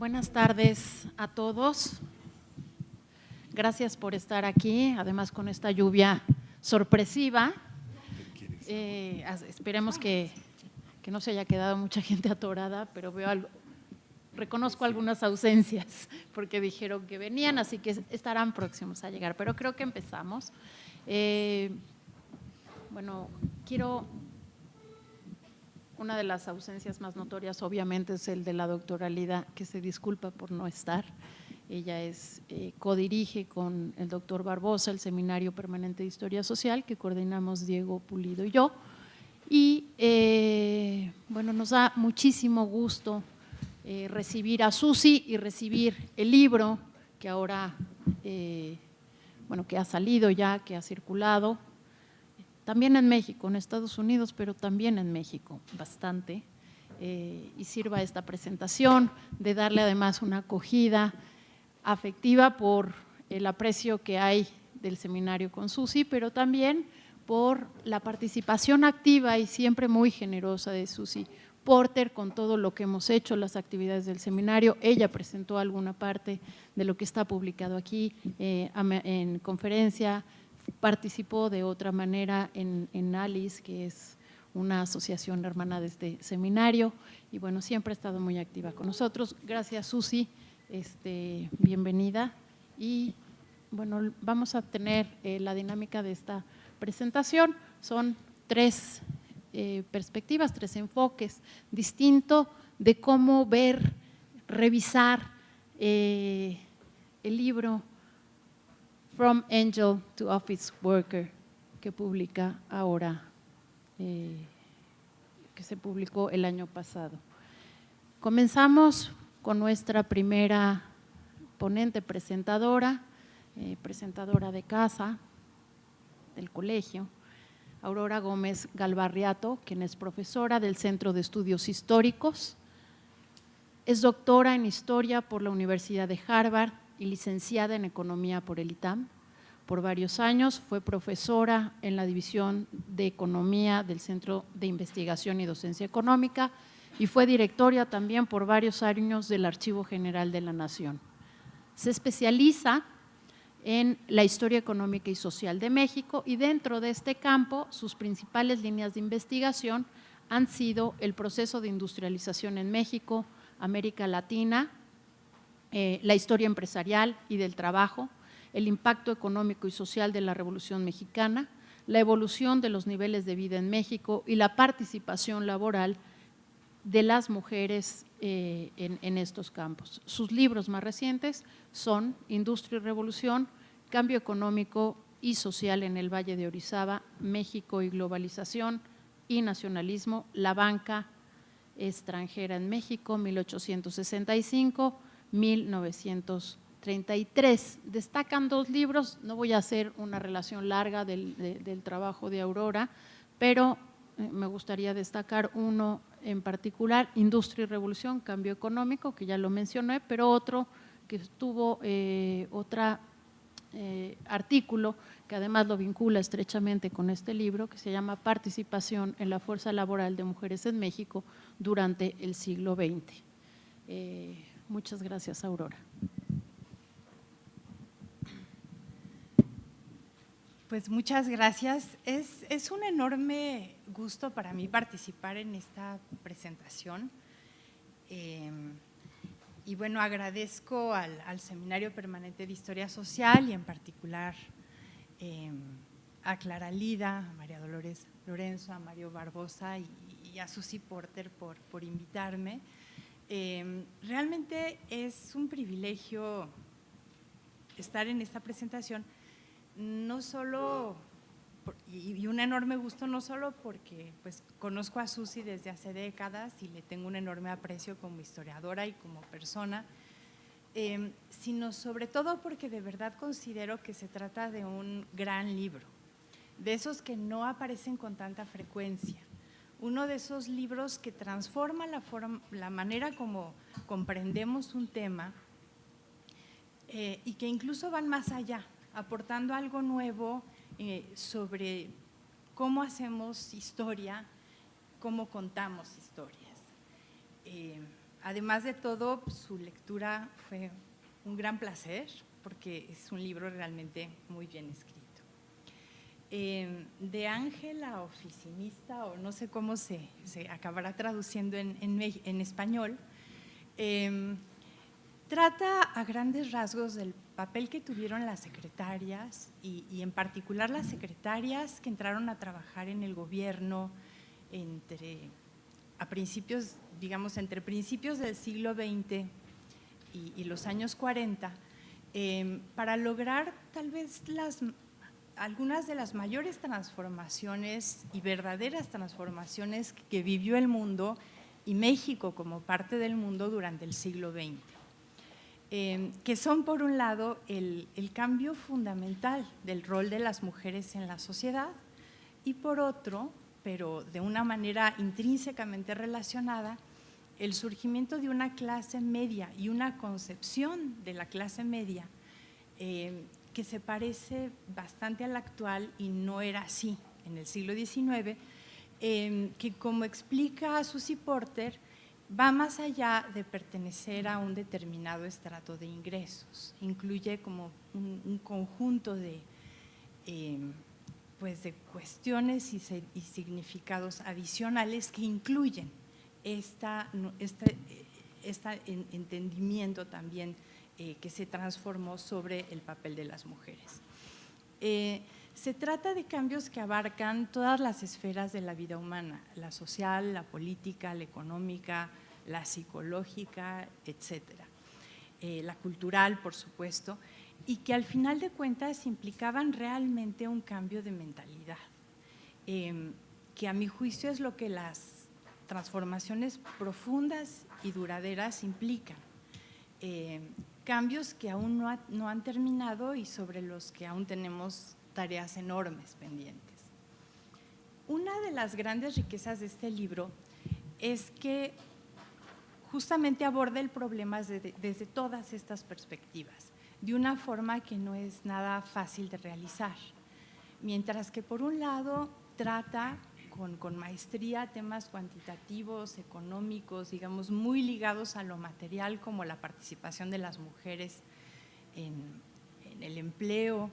Buenas tardes a todos. Gracias por estar aquí, además con esta lluvia sorpresiva. Esperemos que no se haya quedado mucha gente atorada, pero reconozco algunas ausencias porque dijeron que venían, así que estarán próximos a llegar, pero creo que empezamos. Una de las ausencias más notorias obviamente es el de la doctora Lida, que se disculpa por no estar. Ella codirige con el doctor Barbosa el Seminario Permanente de Historia Social que coordinamos Diego Pulido y yo. Y nos da muchísimo gusto recibir a Susi y recibir el libro que ahora, que ha salido ya, que ha circulado, también en México, en Estados Unidos, pero también en México bastante, y sirva esta presentación de darle además una acogida afectiva por el aprecio que hay del seminario con Susi, pero también por la participación activa y siempre muy generosa de Susi Porter con todo lo que hemos hecho, las actividades del seminario. Ella presentó alguna parte de lo que está publicado aquí en conferencia, participó de otra manera en ALICE, que es una asociación hermana de este seminario, y bueno, siempre ha estado muy activa con nosotros. Gracias, Susi, bienvenida. Y bueno, vamos a tener la dinámica de esta presentación. Son tres perspectivas, tres enfoques distintos de cómo ver, revisar el libro From Angel to Office Worker, que publica ahora, que se publicó el año pasado. Comenzamos con nuestra primera ponente presentadora de casa, del colegio, Aurora Gómez Galvarriato, quien es profesora del Centro de Estudios Históricos, es doctora en Historia por la Universidad de Harvard y licenciada en Economía por el ITAM. Por varios años fue profesora en la División de Economía del Centro de Investigación y Docencia Económica y fue directora también por varios años del Archivo General de la Nación. Se especializa en la historia económica y social de México y dentro de este campo sus principales líneas de investigación han sido el proceso de industrialización en México, América Latina, la historia empresarial y del trabajo, el impacto económico y social de la Revolución Mexicana, la evolución de los niveles de vida en México y la participación laboral de las mujeres en estos campos. Sus libros más recientes son Industria y Revolución, Cambio económico y social en el Valle de Orizaba, México y globalización y nacionalismo, La banca extranjera en México, 1865–1933. Destacan dos libros, no voy a hacer una relación larga del trabajo de Aurora, pero me gustaría destacar uno en particular, Industria y Revolución, Cambio económico, que ya lo mencioné, pero otro que tuvo artículo que además lo vincula estrechamente con este libro, que se llama Participación en la fuerza laboral de mujeres en México durante el siglo XX. Muchas gracias, Aurora. Pues muchas gracias. Es un enorme gusto para mí participar en esta presentación. Y bueno, agradezco al Seminario Permanente de Historia Social y en particular a Clara Lida, a María Dolores Lorenzo, a Mario Barbosa y a Susi Porter por invitarme. Realmente es un privilegio estar en esta presentación, no solo, y un enorme gusto, no solo porque pues, conozco a Susi desde hace décadas y le tengo un enorme aprecio como historiadora y como persona, sino sobre todo porque de verdad considero que se trata de un gran libro, de esos que no aparecen con tanta frecuencia, uno de esos libros que transforma la manera como comprendemos un tema y que incluso van más allá, aportando algo nuevo sobre cómo hacemos historia, cómo contamos historias. además de todo, su lectura fue un gran placer, porque es un libro realmente muy bien escrito. De Ángela Oficinista, o no sé cómo se acabará traduciendo en español, trata a grandes rasgos del papel que tuvieron las secretarias y en particular las secretarias que entraron a trabajar en el gobierno entre principios del siglo XX y los años 40, para lograr tal vez algunas de las mayores transformaciones y verdaderas transformaciones que vivió el mundo y México como parte del mundo durante el siglo XX. Que son, por un lado, el cambio fundamental del rol de las mujeres en la sociedad y, por otro, pero de una manera intrínsecamente relacionada, el surgimiento de una clase media y una concepción de la clase media que se parece bastante a la actual y no era así en el siglo XIX, que, como explica Susie Porter, va más allá de pertenecer a un determinado estrato de ingresos, incluye como un conjunto de cuestiones y significados adicionales que incluyen este entendimiento también que se transformó sobre el papel de las mujeres. Se trata de cambios que abarcan todas las esferas de la vida humana, la social, la política, la económica, la psicológica, etcétera, la cultural, por supuesto, y que al final de cuentas implicaban realmente un cambio de mentalidad, que a mi juicio es lo que las transformaciones profundas y duraderas implican. Cambios que aún no han terminado y sobre los que aún tenemos tareas enormes pendientes. Una de las grandes riquezas de este libro es que justamente aborda el problema desde todas estas perspectivas, de una forma que no es nada fácil de realizar. Mientras que por un lado trata con maestría temas cuantitativos, económicos, digamos, muy ligados a lo material, como la participación de las mujeres en el empleo,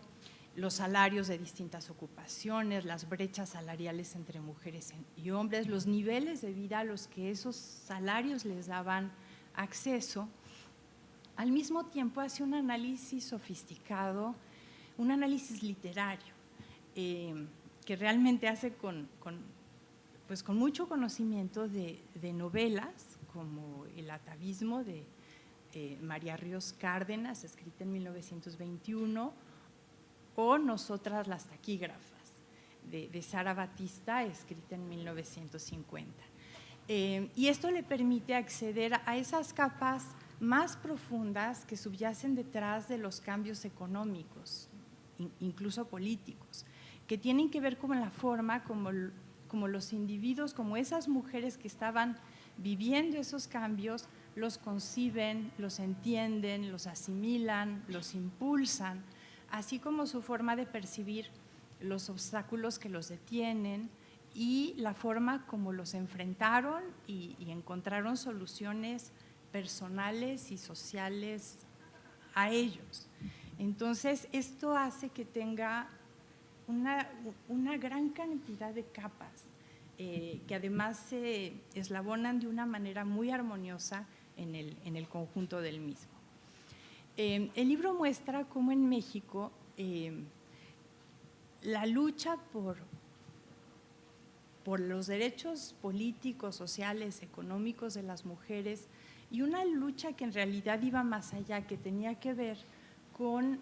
los salarios de distintas ocupaciones, las brechas salariales entre mujeres y hombres, los niveles de vida a los que esos salarios les daban acceso. Al mismo tiempo hace un análisis sofisticado, un análisis literario, que realmente hace con mucho conocimiento de novelas como El atavismo de María Ríos Cárdenas, escrita en 1921, o Nosotras las taquígrafas de Sara Batista, escrita en 1950. Y esto le permite acceder a esas capas más profundas que subyacen detrás de los cambios económicos, incluso políticos, que tienen que ver con la forma como los individuos, como esas mujeres que estaban viviendo esos cambios, los conciben, los entienden, los asimilan, los impulsan, así como su forma de percibir los obstáculos que los detienen y la forma como los enfrentaron y encontraron soluciones personales y sociales a ellos. Entonces, esto hace que tenga una gran cantidad de capas que además se eslabonan de una manera muy armoniosa en el conjunto del mismo. El libro muestra cómo en México la lucha por los derechos políticos, sociales, económicos de las mujeres y una lucha que en realidad iba más allá, que tenía que ver con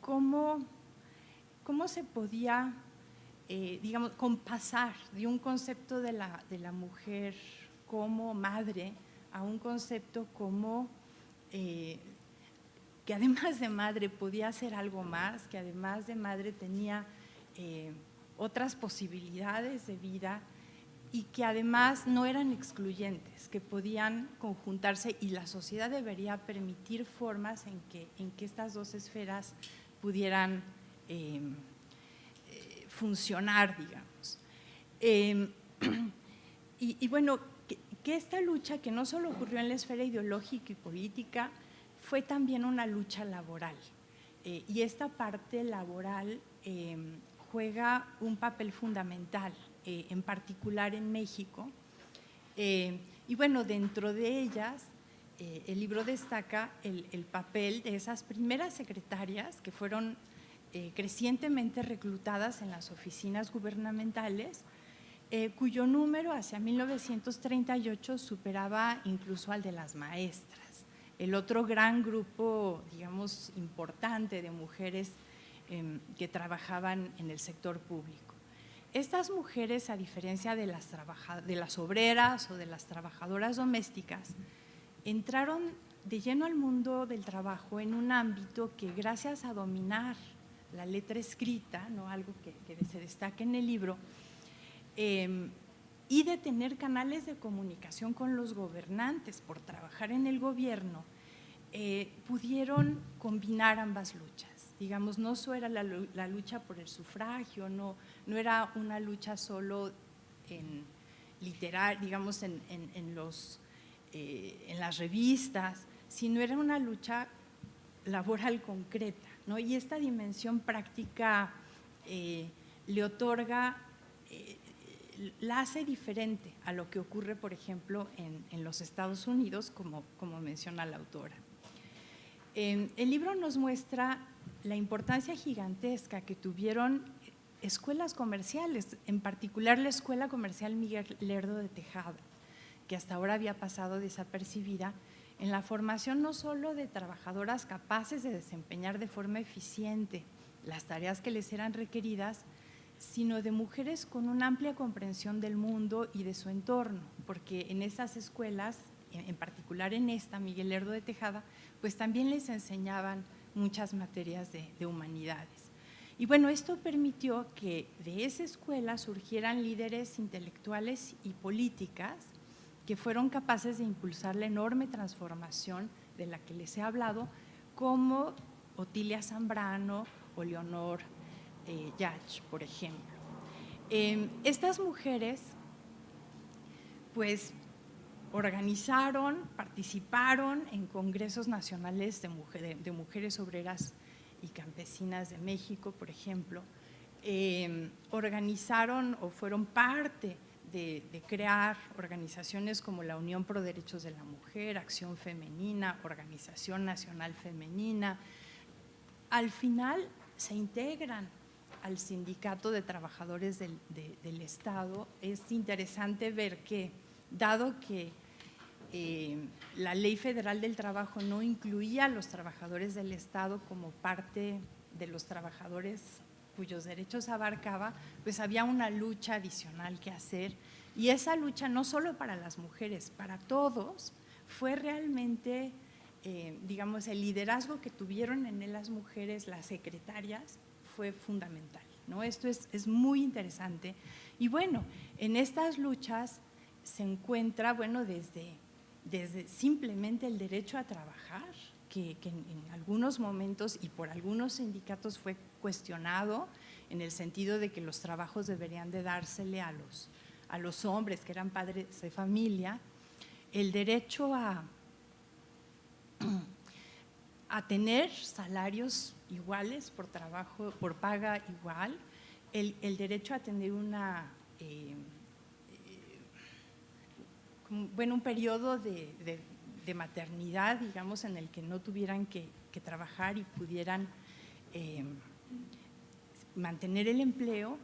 cómo se podía, con pasar de un concepto de la mujer como madre a un concepto como que además de madre podía hacer algo más, que además de madre tenía otras posibilidades de vida y que además no eran excluyentes, que podían conjuntarse y la sociedad debería permitir formas en que estas dos esferas pudieran funcionar, digamos. Y bueno, que esta lucha, que no solo ocurrió en la esfera ideológica y política, fue también una lucha laboral. Y esta parte laboral juega un papel fundamental, en particular en México. Y bueno, dentro de ellas, el libro destaca el papel de esas primeras secretarias que fueron crecientemente reclutadas en las oficinas gubernamentales, cuyo número hacia 1938 superaba incluso al de las maestras. El otro gran grupo, digamos, importante de mujeres que trabajaban en el sector público. Estas mujeres, a diferencia de las obreras o de las trabajadoras domésticas, entraron de lleno al mundo del trabajo en un ámbito que, gracias a dominar la letra escrita, ¿no?, algo que se destaca en el libro, y de tener canales de comunicación con los gobernantes por trabajar en el gobierno, pudieron combinar ambas luchas. Digamos, no solo era la lucha por el sufragio, no era una lucha solo en digamos, en las revistas, sino era una lucha laboral concreta, ¿no? Y esta dimensión práctica le otorga, la hace diferente a lo que ocurre, por ejemplo, en los Estados Unidos, como menciona la autora. El libro nos muestra la importancia gigantesca que tuvieron escuelas comerciales, en particular la Escuela Comercial Miguel Lerdo de Tejada, que hasta ahora había pasado desapercibida, en la formación no solo de trabajadoras capaces de desempeñar de forma eficiente las tareas que les eran requeridas, sino de mujeres con una amplia comprensión del mundo y de su entorno, porque en esas escuelas, en particular en esta, Miguel Lerdo de Tejada, pues también les enseñaban muchas materias de humanidades. Y bueno, esto permitió que de esa escuela surgieran líderes intelectuales y políticas que fueron capaces de impulsar la enorme transformación de la que les he hablado, como Otilia Zambrano o Leonor Yach, por ejemplo. Estas mujeres, pues, organizaron, participaron en congresos nacionales de mujeres obreras y campesinas de México, por ejemplo. Organizaron o fueron parte de crear organizaciones como la Unión Pro Derechos de la Mujer, Acción Femenina, Organización Nacional Femenina. Al final se integran al Sindicato de Trabajadores del Estado. Es interesante ver que, dado que la Ley Federal del Trabajo no incluía a los trabajadores del Estado como parte de los trabajadores cuyos derechos abarcaba, pues había una lucha adicional que hacer, y esa lucha no solo para las mujeres, para todos, fue realmente, digamos, el liderazgo que tuvieron en él las mujeres, las secretarias, fue fundamental, ¿no? Esto es muy interesante. Y bueno, en estas luchas se encuentra, bueno, desde simplemente el derecho a trabajar, que en algunos momentos y por algunos sindicatos fue cuestionado, en el sentido de que los trabajos deberían de dársele a los hombres que eran padres de familia, el derecho a tener salarios iguales por trabajo, por paga igual, el derecho a tener un periodo de maternidad, digamos, en el que no tuvieran que trabajar y pudieran mantener el empleo,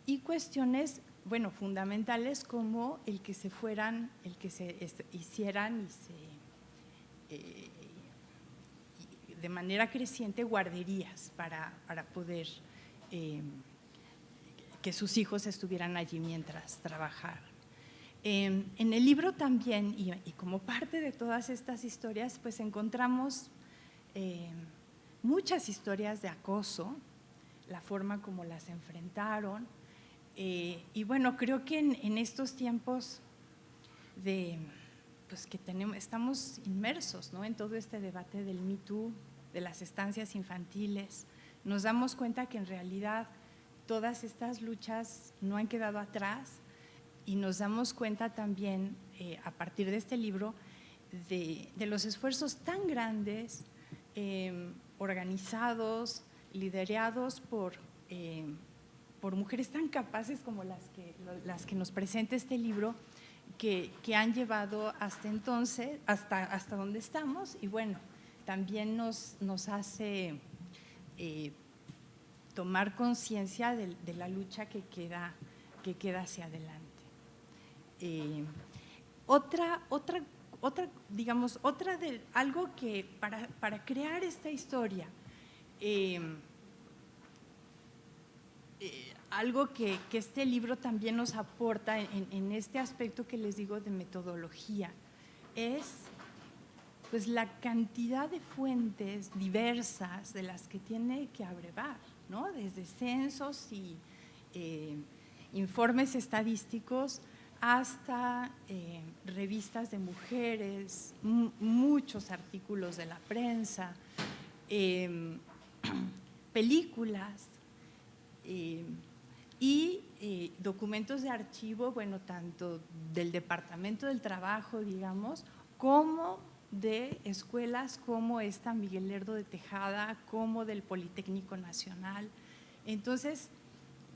y cuestiones, bueno, fundamentales como el que se hicieran de manera creciente guarderías para poder que sus hijos estuvieran allí mientras trabajaban. En el libro también, y como parte de todas estas historias, pues encontramos muchas historias de acoso, la forma como las enfrentaron, y bueno, creo que en estos tiempos pues que estamos inmersos, ¿no?, en todo este debate del Me Too, de las estancias infantiles, nos damos cuenta que en realidad todas estas luchas no han quedado atrás. y nos damos cuenta también, a partir de este libro, de los esfuerzos tan grandes, organizados, liderados por mujeres tan capaces como las que nos presenta este libro, que han llevado hasta entonces, hasta donde estamos, y bueno, también nos hace tomar conciencia de la lucha que queda hacia adelante. Algo que para crear esta historia, algo que este libro también nos aporta en este aspecto que les digo de metodología, es pues la cantidad de fuentes diversas de las que tiene que abrevar, ¿no? Desde censos y informes estadísticos hasta revistas de mujeres, muchos artículos de la prensa, películas y documentos de archivo, bueno, tanto del Departamento del Trabajo, digamos, como de escuelas como esta Miguel Lerdo de Tejada, como del Politécnico Nacional. Entonces,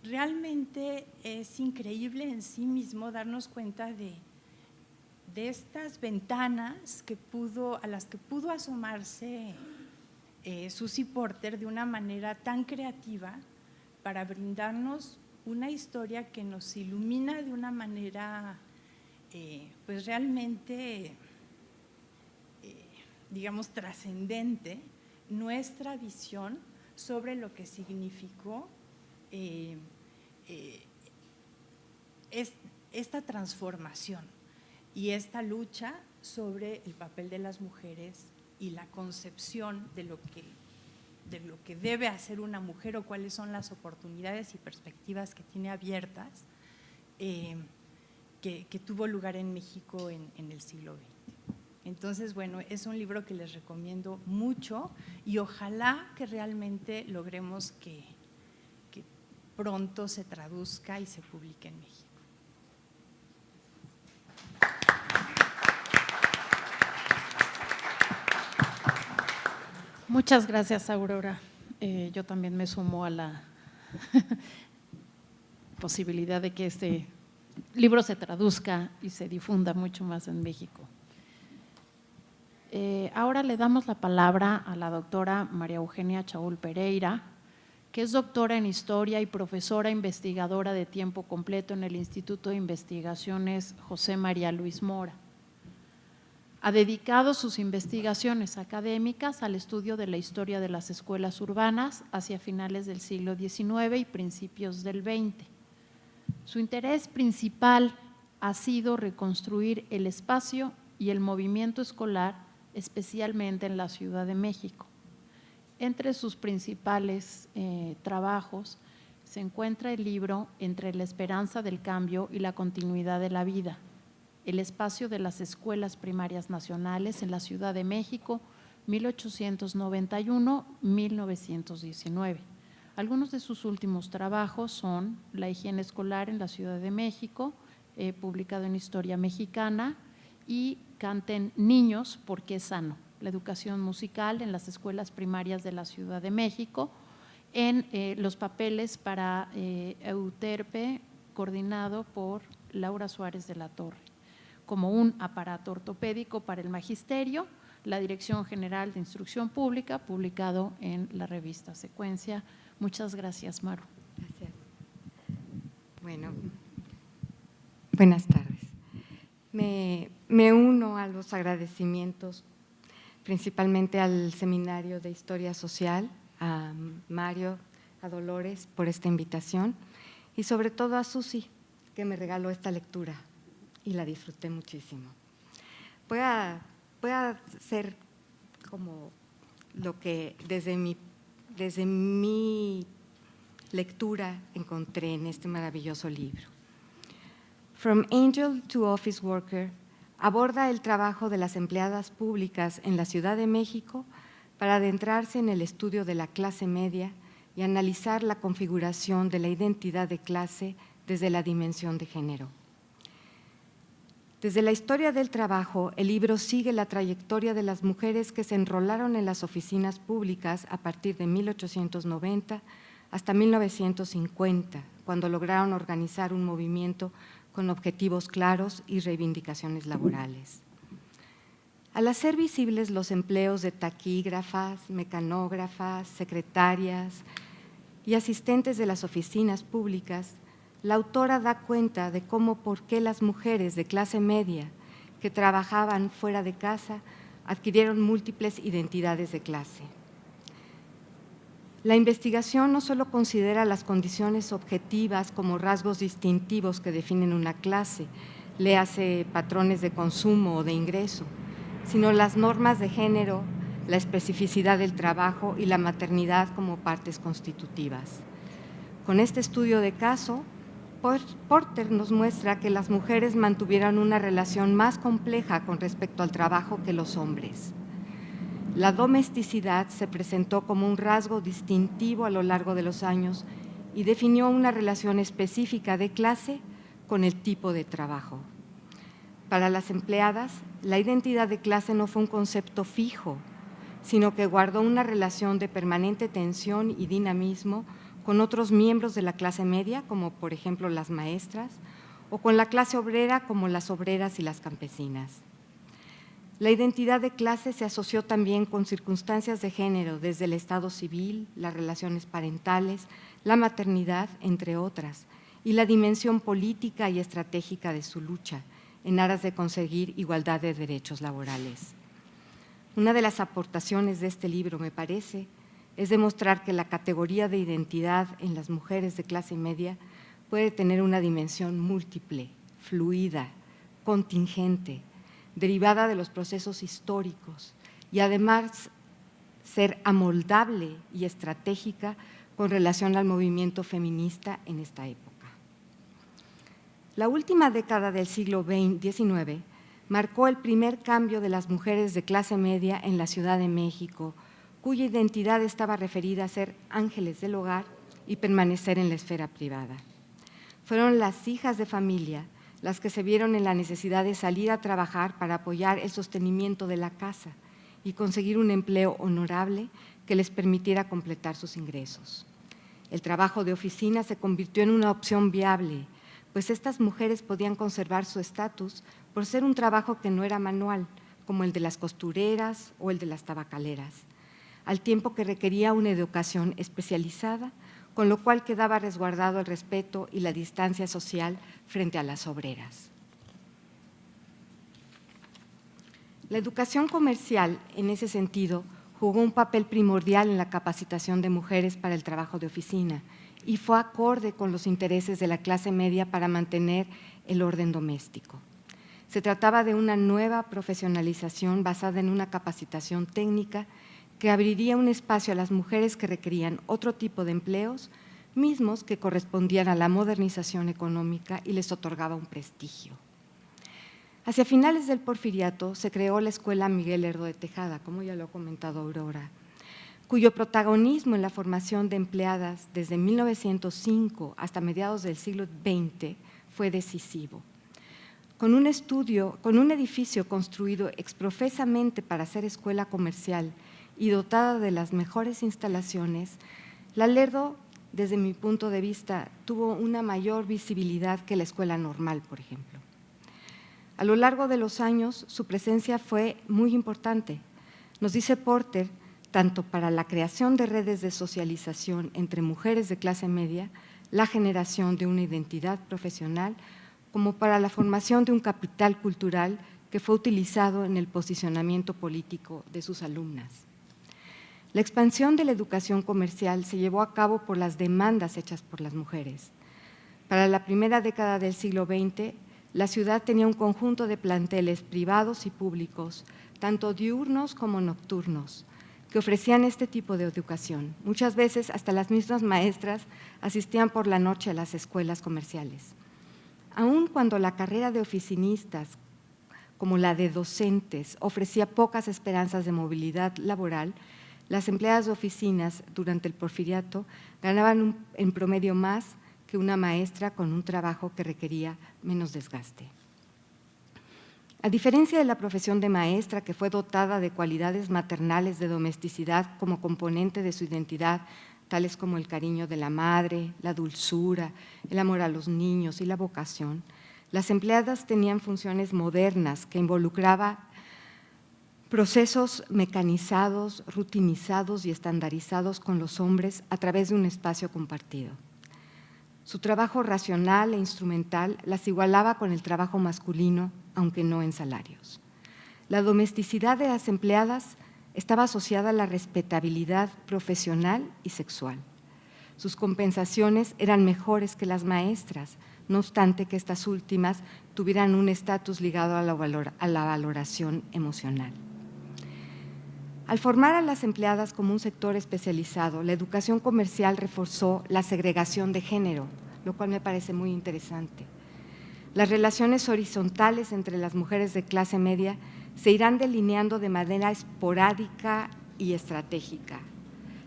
realmente es increíble en sí mismo darnos cuenta de estas ventanas a las que pudo asomarse Susie Porter de una manera tan creativa para brindarnos una historia que nos ilumina de una manera pues realmente digamos trascendente nuestra visión sobre lo que significó esta transformación y esta lucha sobre el papel de las mujeres y la concepción de lo que debe hacer una mujer o cuáles son las oportunidades y perspectivas que tiene abiertas que tuvo lugar en México en el siglo XX. Entonces, bueno, es un libro que les recomiendo mucho y ojalá que realmente logremos que pronto se traduzca y se publique en México. Muchas gracias, Aurora. Yo también me sumo a la posibilidad de que este libro se traduzca y se difunda mucho más en México. Ahora le damos la palabra a la doctora María Eugenia Chaúl Pereira, que es doctora en Historia y profesora investigadora de tiempo completo en el Instituto de Investigaciones José María Luis Mora. Ha dedicado sus investigaciones académicas al estudio de la historia de las escuelas urbanas hacia finales del siglo XIX y principios del XX. Su interés principal ha sido reconstruir el espacio y el movimiento escolar, especialmente en la Ciudad de México. Entre sus principales trabajos se encuentra el libro Entre la esperanza del cambio y la continuidad de la vida, el espacio de las escuelas primarias nacionales en la Ciudad de México, 1891-1919. Algunos de sus últimos trabajos son La higiene escolar en la Ciudad de México, publicado en Historia Mexicana, y Canten niños porque es sano, la educación musical en las escuelas primarias de la Ciudad de México, en los papeles para Euterpe, coordinado por Laura Suárez de la Torre, como un aparato ortopédico para el magisterio, la Dirección General de Instrucción Pública, publicado en la revista Secuencia. Muchas gracias, Maru. Gracias. Bueno, buenas tardes. Me uno a los agradecimientos, principalmente al Seminario de Historia Social, a Mario, a Dolores por esta invitación y sobre todo a Susi, que me regaló esta lectura y la disfruté muchísimo. Voy a hacer como lo que desde mi lectura encontré en este maravilloso libro. From Angel to Office Worker aborda el trabajo de las empleadas públicas en la Ciudad de México para adentrarse en el estudio de la clase media y analizar la configuración de la identidad de clase desde la dimensión de género. Desde la historia del trabajo, el libro sigue la trayectoria de las mujeres que se enrolaron en las oficinas públicas a partir de 1890 hasta 1950, cuando lograron organizar un movimiento con objetivos claros y reivindicaciones laborales. Al hacer visibles los empleos de taquígrafas, mecanógrafas, secretarias y asistentes de las oficinas públicas, la autora da cuenta de cómo, por qué las mujeres de clase media que trabajaban fuera de casa adquirieron múltiples identidades de clase. La investigación no solo considera las condiciones objetivas como rasgos distintivos que definen una clase, léase patrones de consumo o de ingreso, sino las normas de género, la especificidad del trabajo y la maternidad como partes constitutivas. Con este estudio de caso, Porter nos muestra que las mujeres mantuvieron una relación más compleja con respecto al trabajo que los hombres. La domesticidad se presentó como un rasgo distintivo a lo largo de los años y definió una relación específica de clase con el tipo de trabajo. Para las empleadas, la identidad de clase no fue un concepto fijo, sino que guardó una relación de permanente tensión y dinamismo con otros miembros de la clase media, como por ejemplo las maestras, o con la clase obrera, como las obreras y las campesinas. La identidad de clase se asoció también con circunstancias de género, desde el estado civil, las relaciones parentales, la maternidad, entre otras, y la dimensión política y estratégica de su lucha, en aras de conseguir igualdad de derechos laborales. Una de las aportaciones de este libro, me parece, es demostrar que la categoría de identidad en las mujeres de clase media puede tener una dimensión múltiple, fluida, contingente, derivada de los procesos históricos y además ser amoldable y estratégica con relación al movimiento feminista en esta época. La última década del siglo XIX marcó el primer cambio de las mujeres de clase media en la Ciudad de México, cuya identidad estaba referida a ser ángeles del hogar y permanecer en la esfera privada. Fueron las hijas de familia las que se vieron en la necesidad de salir a trabajar para apoyar el sostenimiento de la casa y conseguir un empleo honorable que les permitiera completar sus ingresos. El trabajo de oficina se convirtió en una opción viable, pues estas mujeres podían conservar su estatus por ser un trabajo que no era manual, como el de las costureras o el de las tabacaleras, al tiempo que requería una educación especializada, con lo cual quedaba resguardado el respeto y la distancia social frente a las obreras. La educación comercial, en ese sentido, jugó un papel primordial en la capacitación de mujeres para el trabajo de oficina y fue acorde con los intereses de la clase media para mantener el orden doméstico. Se trataba de una nueva profesionalización basada en una capacitación técnica que abriría un espacio a las mujeres que requerían otro tipo de empleos, mismos que correspondían a la modernización económica y les otorgaba un prestigio. Hacia finales del Porfiriato se creó la Escuela Miguel Lerdo de Tejada, como ya lo ha comentado Aurora, cuyo protagonismo en la formación de empleadas desde 1905 hasta mediados del siglo XX fue decisivo. Con un edificio construido exprofesamente para ser escuela comercial y dotada de las mejores instalaciones, la Lerdo, desde mi punto de vista, tuvo una mayor visibilidad que la escuela normal, por ejemplo. A lo largo de los años, su presencia fue muy importante. Nos dice Porter, tanto para la creación de redes de socialización entre mujeres de clase media, la generación de una identidad profesional, como para la formación de un capital cultural que fue utilizado en el posicionamiento político de sus alumnas. La expansión de la educación comercial se llevó a cabo por las demandas hechas por las mujeres. Para la primera década del siglo XX, la ciudad tenía un conjunto de planteles privados y públicos, tanto diurnos como nocturnos, que ofrecían este tipo de educación. Muchas veces hasta las mismas maestras asistían por la noche a las escuelas comerciales. Aun cuando la carrera de oficinistas, como la de docentes, ofrecía pocas esperanzas de movilidad laboral, las empleadas de oficinas durante el Porfiriato ganaban en promedio más que una maestra con un trabajo que requería menos desgaste. A diferencia de la profesión de maestra, que fue dotada de cualidades maternales de domesticidad como componente de su identidad, tales como el cariño de la madre, la dulzura, el amor a los niños y la vocación, las empleadas tenían funciones modernas que involucraban procesos mecanizados, rutinizados y estandarizados con los hombres a través de un espacio compartido. Su trabajo racional e instrumental las igualaba con el trabajo masculino, aunque no en salarios. La domesticidad de las empleadas estaba asociada a la respetabilidad profesional y sexual. Sus compensaciones eran mejores que las maestras, no obstante que estas últimas tuvieran un estatus ligado a la valoración emocional. Al formar a las empleadas como un sector especializado, la educación comercial reforzó la segregación de género, lo cual me parece muy interesante. Las relaciones horizontales entre las mujeres de clase media se irán delineando de manera esporádica y estratégica.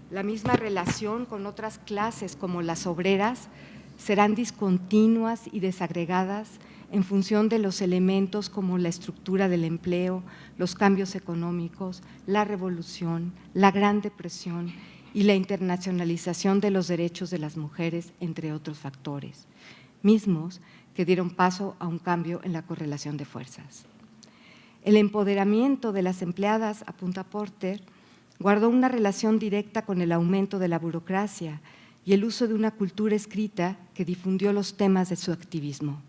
La misma relación con otras clases como las obreras serán discontinuas y desagregadas en función de los elementos como la estructura del empleo, los cambios económicos, la revolución, la Gran Depresión y la internacionalización de los derechos de las mujeres, entre otros factores, mismos que dieron paso a un cambio en la correlación de fuerzas. El empoderamiento de las empleadas, apunta Porter, guardó una relación directa con el aumento de la burocracia y el uso de una cultura escrita que difundió los temas de su activismo.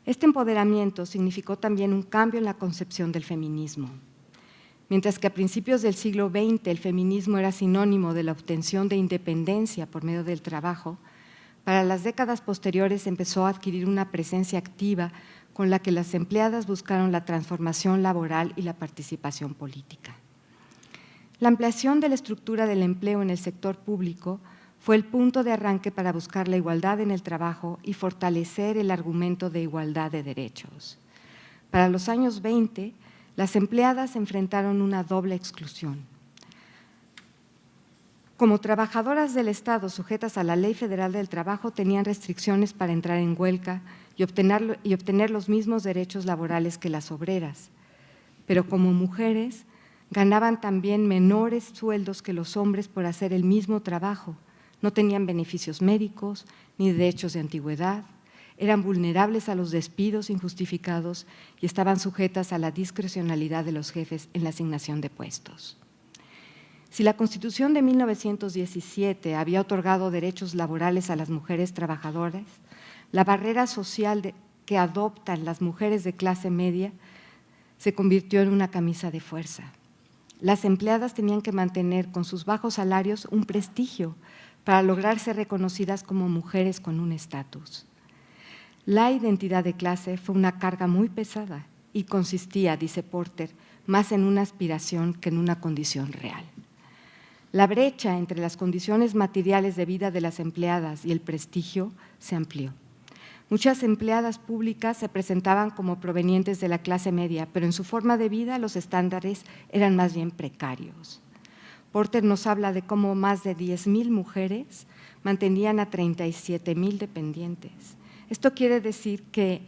Este empoderamiento significó también un cambio en la concepción del feminismo. Mientras que a principios del siglo XX el feminismo era sinónimo de la obtención de independencia por medio del trabajo, para las décadas posteriores empezó a adquirir una presencia activa con la que las empleadas buscaron la transformación laboral y la participación política. La ampliación de la estructura del empleo en el sector público fue el punto de arranque para buscar la igualdad en el trabajo y fortalecer el argumento de igualdad de derechos. Para los años 20, las empleadas enfrentaron una doble exclusión. Como trabajadoras del Estado sujetas a la Ley Federal del Trabajo, tenían restricciones para entrar en huelga y obtener los mismos derechos laborales que las obreras. Pero como mujeres, ganaban también menores sueldos que los hombres por hacer el mismo trabajo. No tenían beneficios médicos ni derechos de antigüedad, eran vulnerables a los despidos injustificados y estaban sujetas a la discrecionalidad de los jefes en la asignación de puestos. Si la Constitución de 1917 había otorgado derechos laborales a las mujeres trabajadoras, la barrera social que adoptan las mujeres de clase media se convirtió en una camisa de fuerza. Las empleadas tenían que mantener con sus bajos salarios un prestigio para lograr ser reconocidas como mujeres con un estatus. La identidad de clase fue una carga muy pesada y consistía, dice Porter, más en una aspiración que en una condición real. La brecha entre las condiciones materiales de vida de las empleadas y el prestigio se amplió. Muchas empleadas públicas se presentaban como provenientes de la clase media, pero en su forma de vida los estándares eran más bien precarios. Porter nos habla de cómo más de 10,000 mujeres mantenían a 37,000 dependientes. Esto quiere decir que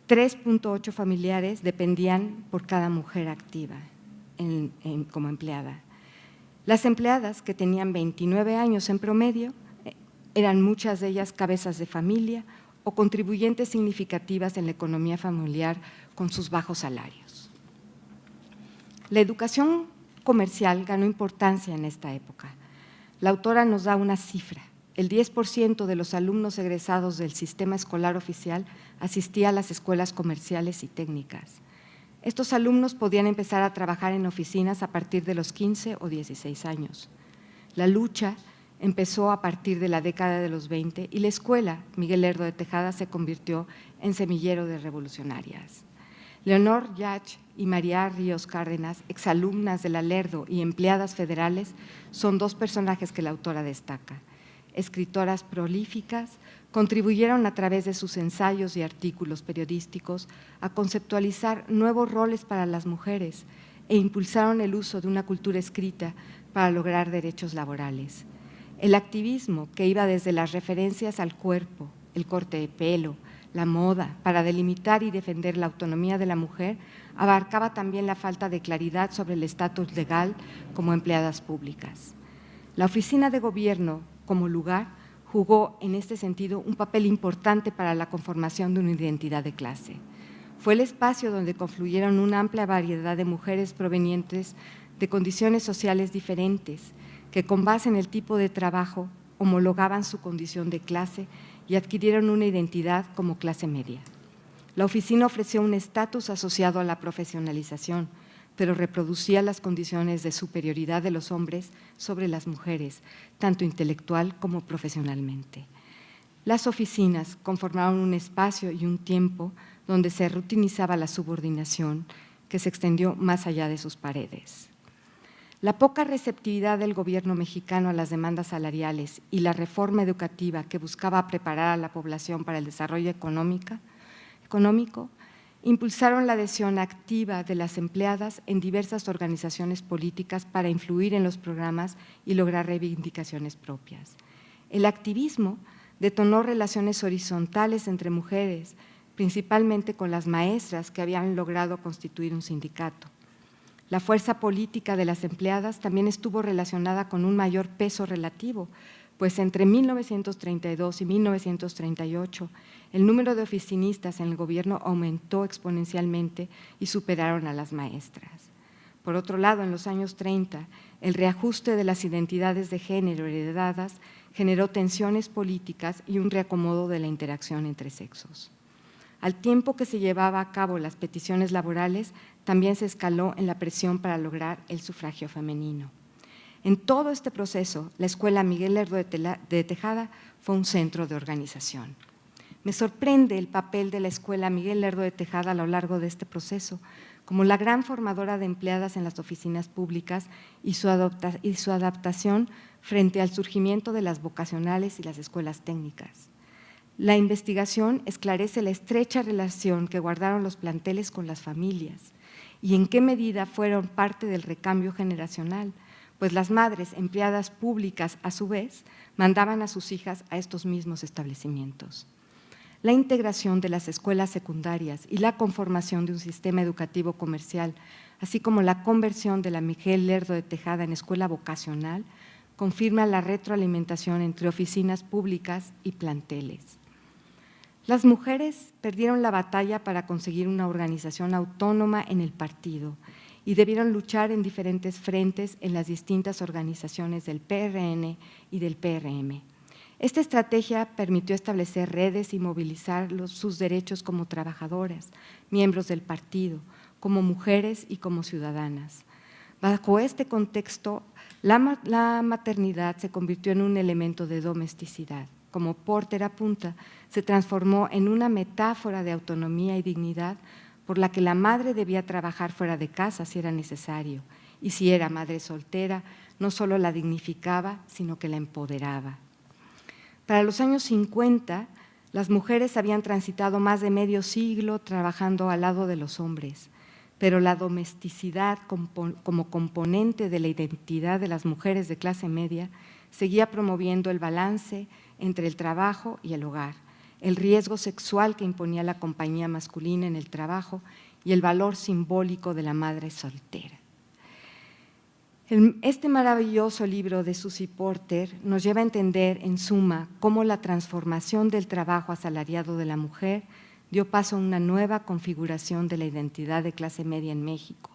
3.8 familiares dependían por cada mujer activa como empleada. Las empleadas, que tenían 29 años en promedio, eran muchas de ellas cabezas de familia o contribuyentes significativas en la economía familiar con sus bajos salarios. La educación comercial ganó importancia en esta época. La autora nos da una cifra. El 10% de los alumnos egresados del sistema escolar oficial asistía a las escuelas comerciales y técnicas. Estos alumnos podían empezar a trabajar en oficinas a partir de los 15 o 16 años. La lucha empezó a partir de la década de los 20 y la escuela Miguel Lerdo de Tejada se convirtió en semillero de revolucionarias. Leonor Yach y María Ríos Cárdenas, exalumnas de la Lerdo y empleadas federales, son dos personajes que la autora destaca. Escritoras prolíficas, contribuyeron a través de sus ensayos y artículos periodísticos a conceptualizar nuevos roles para las mujeres e impulsaron el uso de una cultura escrita para lograr derechos laborales. El activismo, que iba desde las referencias al cuerpo, el corte de pelo, la moda, para delimitar y defender la autonomía de la mujer, abarcaba también la falta de claridad sobre el estatus legal como empleadas públicas. La oficina de gobierno, como lugar, jugó en este sentido un papel importante para la conformación de una identidad de clase. Fue el espacio donde confluyeron una amplia variedad de mujeres provenientes de condiciones sociales diferentes, que con base en el tipo de trabajo homologaban su condición de clase y adquirieron una identidad como clase media. La oficina ofreció un estatus asociado a la profesionalización, pero reproducía las condiciones de superioridad de los hombres sobre las mujeres, tanto intelectual como profesionalmente. Las oficinas conformaron un espacio y un tiempo donde se rutinizaba la subordinación que se extendió más allá de sus paredes. La poca receptividad del gobierno mexicano a las demandas salariales y la reforma educativa que buscaba preparar a la población para el desarrollo económico impulsaron la adhesión activa de las empleadas en diversas organizaciones políticas para influir en los programas y lograr reivindicaciones propias. El activismo detonó relaciones horizontales entre mujeres, principalmente con las maestras que habían logrado constituir un sindicato. La fuerza política de las empleadas también estuvo relacionada con un mayor peso relativo, pues entre 1932 y 1938 el número de oficinistas en el gobierno aumentó exponencialmente y superaron a las maestras. Por otro lado, en los años 30, el reajuste de las identidades de género heredadas generó tensiones políticas y un reacomodo de la interacción entre sexos. Al tiempo que se llevaba a cabo las peticiones laborales, también se escaló en la presión para lograr el sufragio femenino. En todo este proceso, la Escuela Miguel Lerdo de Tejada fue un centro de organización. Me sorprende el papel de la Escuela Miguel Lerdo de Tejada a lo largo de este proceso, como la gran formadora de empleadas en las oficinas públicas y su adaptación frente al surgimiento de las vocacionales y las escuelas técnicas. La investigación esclarece la estrecha relación que guardaron los planteles con las familias y en qué medida fueron parte del recambio generacional, pues las madres empleadas públicas, a su vez, mandaban a sus hijas a estos mismos establecimientos. La integración de las escuelas secundarias y la conformación de un sistema educativo comercial, así como la conversión de la Miguel Lerdo de Tejada en escuela vocacional, confirma la retroalimentación entre oficinas públicas y planteles. Las mujeres perdieron la batalla para conseguir una organización autónoma en el partido y debieron luchar en diferentes frentes en las distintas organizaciones del PRN y del PRM. Esta estrategia permitió establecer redes y movilizar sus derechos como trabajadoras, miembros del partido, como mujeres y como ciudadanas. Bajo este contexto, la maternidad se convirtió en un elemento de domesticidad. Como Porter apunta, se transformó en una metáfora de autonomía y dignidad por la que la madre debía trabajar fuera de casa si era necesario, y si era madre soltera, no solo la dignificaba, sino que la empoderaba. Para los años 50, las mujeres habían transitado más de medio siglo trabajando al lado de los hombres, pero la domesticidad como componente de la identidad de las mujeres de clase media seguía promoviendo el balance entre el trabajo y el hogar, el riesgo sexual que imponía la compañía masculina en el trabajo y el valor simbólico de la madre soltera. Este maravilloso libro de Susie Porter nos lleva a entender, en suma, cómo la transformación del trabajo asalariado de la mujer dio paso a una nueva configuración de la identidad de clase media en México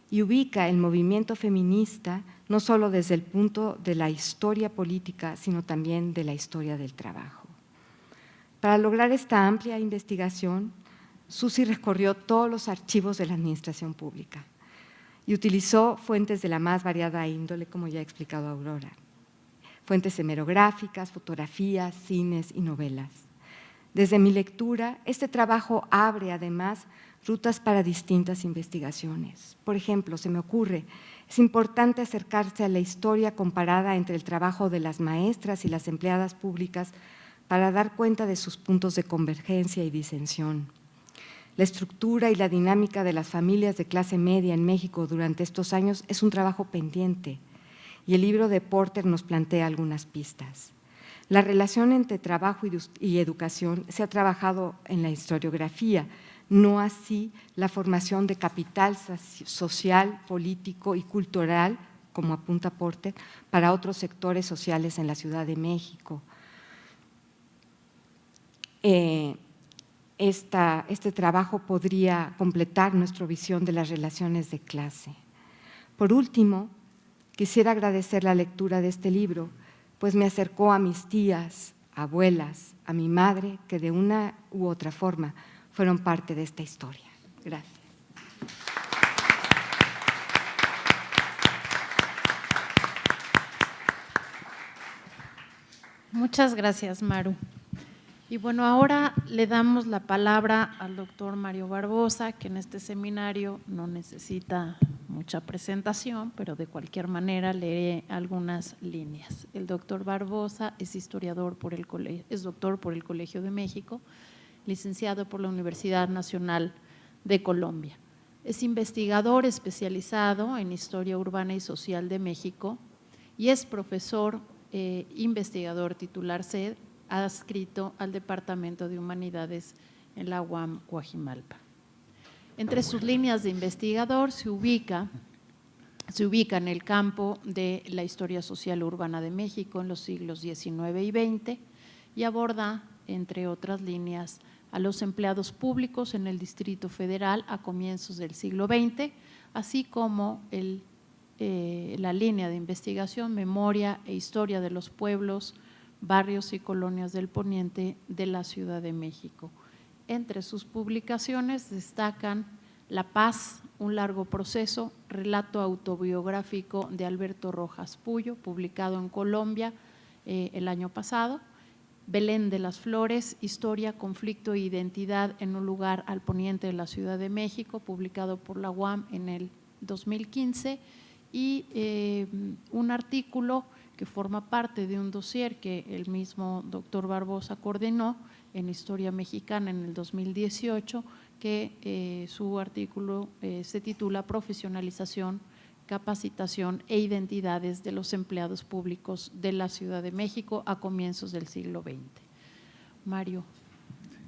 y ubica el movimiento feminista no solo desde el punto de la historia política, sino también de la historia del trabajo. Para lograr esta amplia investigación, Susie recorrió todos los archivos de la administración pública y utilizó fuentes de la más variada índole, como ya ha explicado Aurora, fuentes hemerográficas, fotografías, cines y novelas. Desde mi lectura, este trabajo abre además rutas para distintas investigaciones. Por ejemplo, se me ocurre, es importante acercarse a la historia comparada entre el trabajo de las maestras y las empleadas públicas para dar cuenta de sus puntos de convergencia y disensión. La estructura y la dinámica de las familias de clase media en México durante estos años es un trabajo pendiente y el libro de Porter nos plantea algunas pistas. La relación entre trabajo y educación se ha trabajado en la historiografía, no así la formación de capital social, político y cultural, como apunta Porter, para otros sectores sociales en la Ciudad de México. Este trabajo podría completar nuestra visión de las relaciones de clase. Por último, quisiera agradecer la lectura de este libro, pues me acercó a mis tías, abuelas, a mi madre, que de una u otra forma fueron parte de esta historia. Gracias. Muchas gracias, Maru. Y bueno, ahora le damos la palabra al doctor Mario Barbosa, que en este seminario no necesita mucha presentación, pero de cualquier manera leeré algunas líneas. El doctor Barbosa es historiador es doctor por el Colegio de México, licenciado por la Universidad Nacional de Colombia. Es investigador especializado en Historia Urbana y Social de México y es profesor investigador titular SED, adscrito al Departamento de Humanidades en la UAM Coajimalpa. Entre sus líneas de investigador se ubica en el campo de la historia social urbana de México en los siglos XIX y XX y aborda, entre otras líneas, a los empleados públicos en el Distrito Federal a comienzos del siglo XX, así como la línea de investigación Memoria e Historia de los Pueblos, Barrios y Colonias del Poniente de la Ciudad de México. Entre sus publicaciones destacan La Paz, un largo proceso, relato autobiográfico de Alberto Rojas Puyo, publicado en Colombia el año pasado, Belén de las Flores, Historia, Conflicto e Identidad en un lugar al poniente de la Ciudad de México, publicado por la UAM en el 2015, y un artículo que forma parte de un dossier que el mismo doctor Barbosa coordinó en Historia Mexicana en el 2018, que su artículo se titula Profesionalización, Capacitación e Identidades de los Empleados Públicos de la Ciudad de México a comienzos del siglo XX. Mario,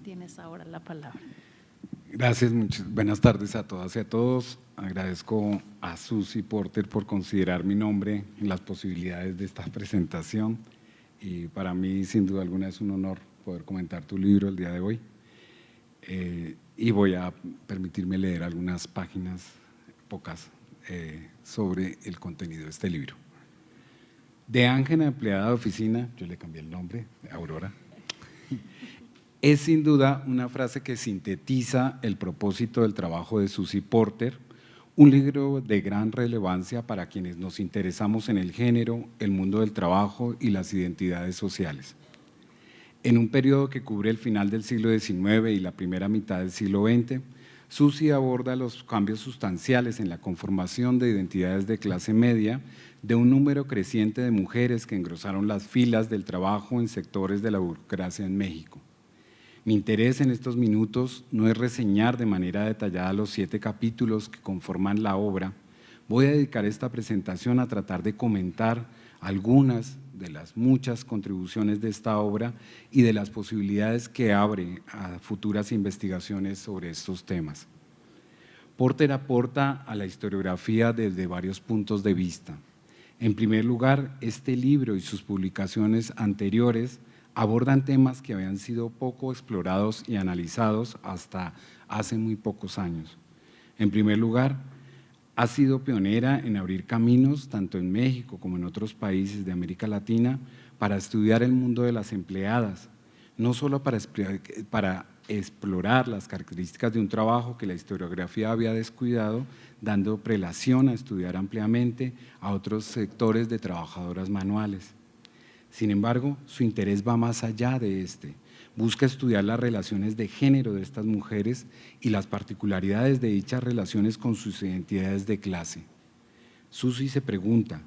tienes ahora la palabra. Gracias, buenas tardes a todas y a todos. Agradezco a Susi Porter por considerar mi nombre en las posibilidades de esta presentación y para mí sin duda alguna es un honor poder comentar tu libro el día de hoy y voy a permitirme leer algunas páginas, pocas, sobre el contenido de este libro. De Ángela, empleada de oficina, yo le cambié el nombre, Aurora, es sin duda una frase que sintetiza el propósito del trabajo de Susi Porter, un libro de gran relevancia para quienes nos interesamos en el género, el mundo del trabajo y las identidades sociales. En un periodo que cubre el final del siglo XIX y la primera mitad del siglo XX, Susi aborda los cambios sustanciales en la conformación de identidades de clase media de un número creciente de mujeres que engrosaron las filas del trabajo en sectores de la burocracia en México. Mi interés en estos minutos no es reseñar de manera detallada los 7 capítulos que conforman la obra. Voy a dedicar esta presentación a tratar de comentar algunas de las muchas contribuciones de esta obra y de las posibilidades que abre a futuras investigaciones sobre estos temas. Porter aporta a la historiografía desde varios puntos de vista. En primer lugar, este libro y sus publicaciones anteriores abordan temas que habían sido poco explorados y analizados hasta hace muy pocos años. En primer lugar, ha sido pionera en abrir caminos, tanto en México como en otros países de América Latina, para estudiar el mundo de las empleadas, no solo para explorar las características de un trabajo que la historiografía había descuidado, dando prelación a estudiar ampliamente a otros sectores de trabajadoras manuales. Sin embargo, su interés va más allá de este. Busca estudiar las relaciones de género de estas mujeres y las particularidades de dichas relaciones con sus identidades de clase. Susi se pregunta,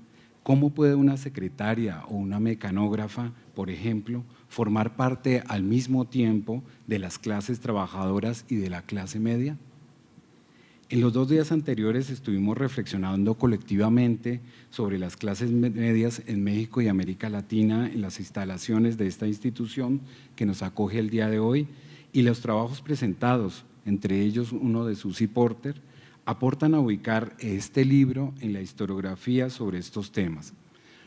¿cómo puede una secretaria o una mecanógrafa, por ejemplo, formar parte al mismo tiempo de las clases trabajadoras y de la clase media? En los 2 días anteriores estuvimos reflexionando colectivamente sobre las clases medias en México y América Latina en las instalaciones de esta institución que nos acoge el día de hoy, y los trabajos presentados, entre ellos uno de Susie Porter, aportan a ubicar este libro en la historiografía sobre estos temas.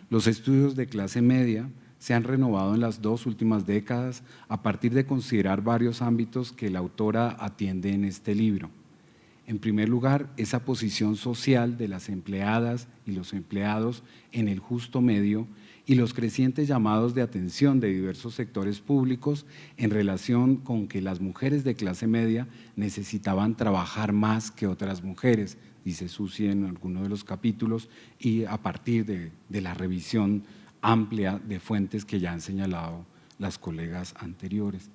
Los estudios de clase media se han renovado en las 2 últimas décadas a partir de considerar varios ámbitos que la autora atiende en este libro. En primer lugar, esa posición social de las empleadas y los empleados en el justo medio y los crecientes llamados de atención de diversos sectores públicos en relación con que las mujeres de clase media necesitaban trabajar más que otras mujeres, dice Susie en alguno de los capítulos, y a partir de la revisión amplia de fuentes que ya han señalado las colegas anteriores.